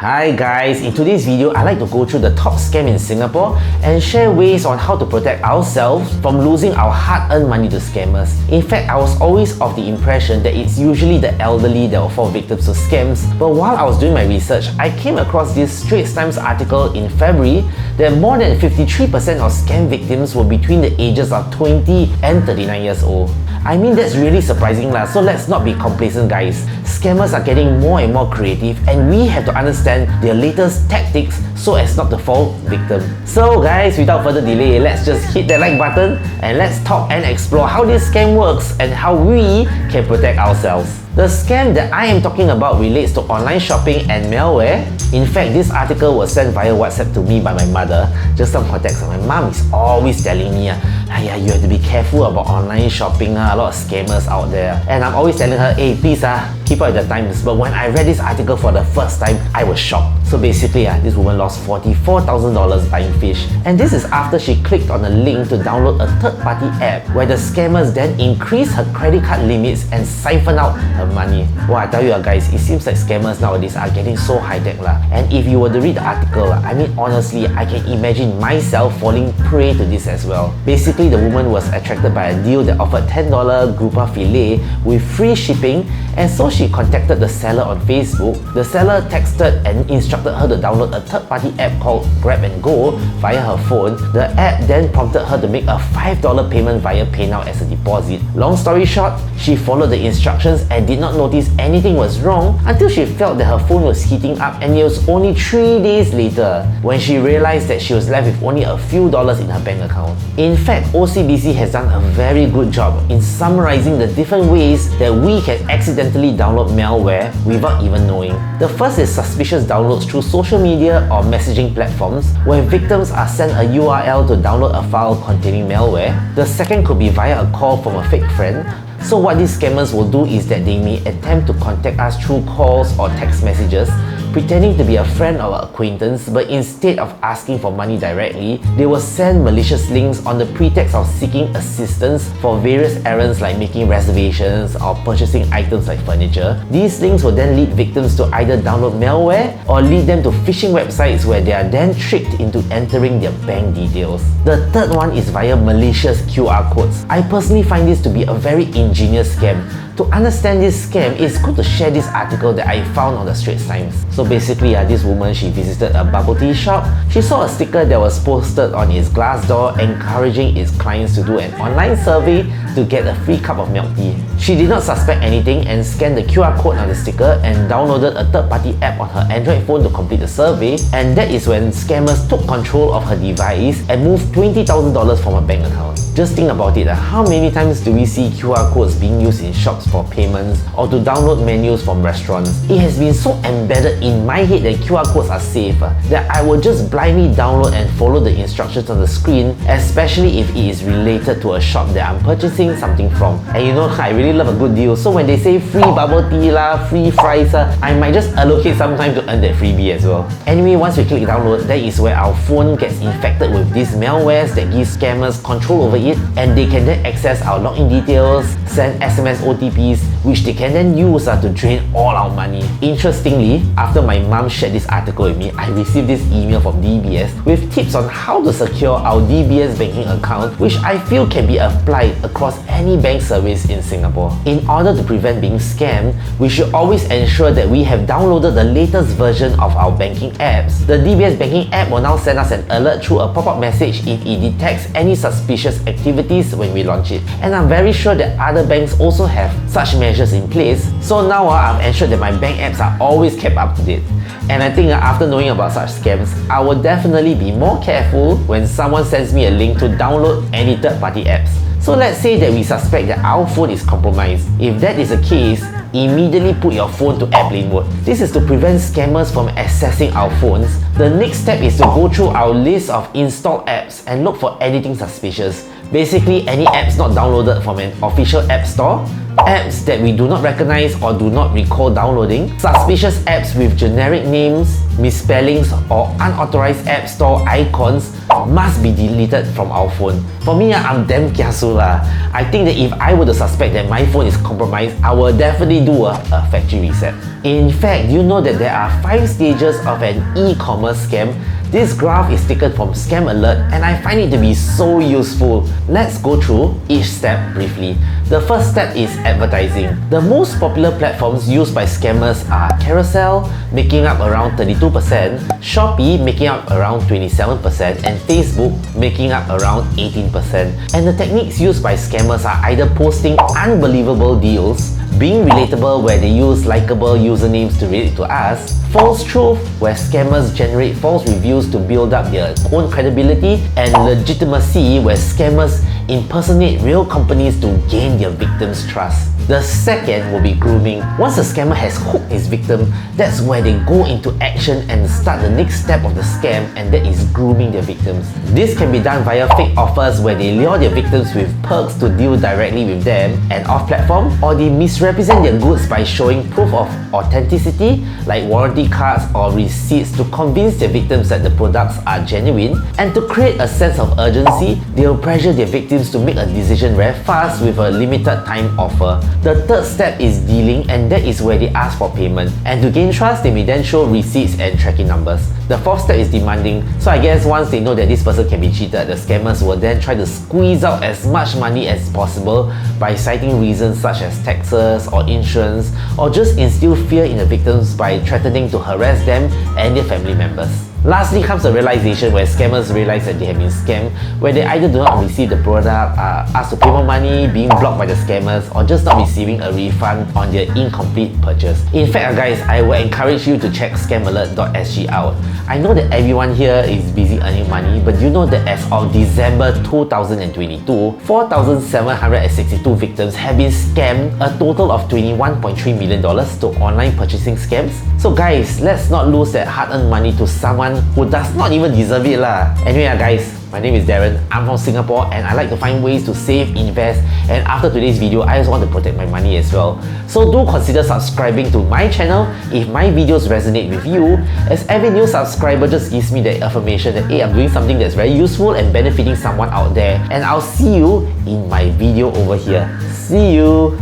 Hi guys, in today's video, I like to go through the top scam in Singapore and share ways on how to protect ourselves from losing our hard-earned money to scammers. In fact, I was always of the impression that it's usually the elderly that will fall victims to scams, but while I was doing my research, I came across this Straits Times article in February that more than 53% of scam victims were between the ages of 20 and 39 years old. I mean, that's really surprising lah, so let's not be complacent guys. Scammers are getting more and more creative and we have to understand their latest tactics so as not to fall victim. So guys, without further delay, let's just hit that like button and let's talk and explore how this scam works and how we can protect ourselves. The scam that I am talking about relates to online shopping and malware. In fact, this article was sent via WhatsApp to me by my mother. Just some context, my mom is always telling me, you have to be careful about online shopping, a lot of scammers out there. And I'm always telling her, hey, please keep up with the times. But when I read this article for the first time, I was shocked. So basically, this woman lost $44,000 buying fish. And this is after she clicked on a link to download a third-party app where the scammers then increase her credit card limits and siphon out her money. Well, I tell you guys, it seems like scammers nowadays are getting so high-tech lah. And if you were to read the article, I mean honestly, I can imagine myself falling prey to this as well. Basically, the woman was attracted by a deal that offered $10 grouper filet with free shipping, and so she contacted the seller on Facebook. The seller texted and instructed her to download a third-party app called Grab and Go via her phone. The app then prompted her to make a $5 payment via PayNow as a deposit. Long story short, she followed the instructions and did not notice anything was wrong until she felt that her phone was heating up, and it was only 3 days later when she realized that she was left with only a few dollars in her bank account. In fact, OCBC has done a very good job in summarizing the different ways that we can accidentally download malware without even knowing. The first is suspicious downloads through social media or messaging platforms where victims are sent a URL to download a file containing malware. The second could be via a call from a fake friend. So what these scammers will do is that they may attempt to contact us through calls or text messages, pretending to be a friend or acquaintance, but instead of asking for money directly, they will send malicious links on the pretext of seeking assistance for various errands like making reservations or purchasing items like furniture. These links will then lead victims to either download malware or lead them to phishing websites where they are then tricked into entering their bank details. The third one is via malicious QR codes. I personally find this to be a very ingenious scam. To understand this scam, it's good to share this article that I found on the Straits Times. So basically, this woman, she visited a bubble tea shop. She saw a sticker that was posted on its glass door encouraging its clients to do an online survey to get a free cup of milk tea. She did not suspect anything and scanned the QR code on the sticker and downloaded a third-party app on her Android phone to complete the survey, and that is when scammers took control of her device and moved $20,000 from her bank account. Just think about it, how many times do we see QR codes being used in shops for payments or to download menus from restaurants? It has been so embedded in my head that QR codes are safe that I will just blindly download and follow the instructions on the screen, especially if it is related to a shop that I'm purchasing something from. And you know, I really love a good deal, so when they say free bubble tea free fries, I might just allocate some time to earn that freebie as well. Anyway, once we click download, that is where our phone gets infected with these malwares that give scammers control over it, and they can then access our login details, send SMS OTPs, which they can then use to drain all our money. Interestingly, after my mom shared this article with me, I received this email from DBS with tips on how to secure our DBS banking account, which I feel can be applied across any bank service in Singapore. In order to prevent being scammed, we should always ensure that we have downloaded the latest version of our banking apps. The DBS banking app will now send us an alert through a pop-up message if it detects any suspicious activities when we launch it. And I'm very sure that other banks also have such measures in place. So now I've ensured that my bank apps are always kept up to date. And I think after knowing about such scams, I will definitely be more careful when someone sends me a link to download any third-party apps. So let's say that we suspect that our phone is compromised. If that is the case, immediately put your phone to airplane mode. This is to prevent scammers from accessing our phones. The next step is to go through our list of installed apps and look for anything suspicious. Basically, any apps not downloaded from an official app store, apps that we do not recognize or do not recall downloading, suspicious apps with generic names, misspellings, or unauthorized app store icons must be deleted from our phone. For me, I'm damn kiasu lah. I think that if I were to suspect that my phone is compromised, I will definitely do a factory reset. In fact, you know that there are 5 stages of an e-commerce scam. This graph is taken from Scam Alert and I find it to be so useful. Let's go through each step briefly. The first step is advertising. The most popular platforms used by scammers are Carousel, making up around 32%, Shopee, making up around 27%, and Facebook, making up around 18%. And the techniques used by scammers are either posting unbelievable deals, being relatable where they use likable usernames to relate to us, false truth where scammers generate false reviews to build up their own credibility, and legitimacy where scammers impersonate real companies to gain their victims' trust. The second will be grooming. Once a scammer has hooked his victim, that's where they go into action and start the next step of the scam, and that is grooming their victims. This can be done via fake offers where they lure their victims with perks to deal directly with them and off-platform, or they misrepresent their goods by showing proof of authenticity like warranty cards or receipts to convince their victims that the products are genuine. And to create a sense of urgency, they will pressure their victims to make a decision very fast with a limited time offer. The third step is dealing, and that is where they ask for payment. And to gain trust, they may then show receipts and tracking numbers. The fourth step is demanding. So I guess once they know that this person can be cheated, the scammers will then try to squeeze out as much money as possible by citing reasons such as taxes or insurance, or just instill fear in the victims by threatening to harass them and their family members. Lastly comes the realization where scammers realize that they have been scammed, where they either do not receive the product, are asked to pay more money, being blocked by the scammers, or just not receiving a refund on their incomplete purchase. In fact guys, I would encourage you to check scamalert.sg out. I know that everyone here is busy earning money, but you know that as of December 2022, 4,762 victims have been scammed, a total of $21.3 million to online purchasing scams. So guys, let's not lose that hard-earned money to someone who does not even deserve it lah. Anyway guys, my name is Darren, I'm from Singapore and I like to find ways to save, invest, and after today's video, I just want to protect my money as well. So do consider subscribing to my channel if my videos resonate with you, as every new subscriber just gives me the affirmation that hey, I'm doing something that's very useful and benefiting someone out there. And I'll see you in my video over here. See you!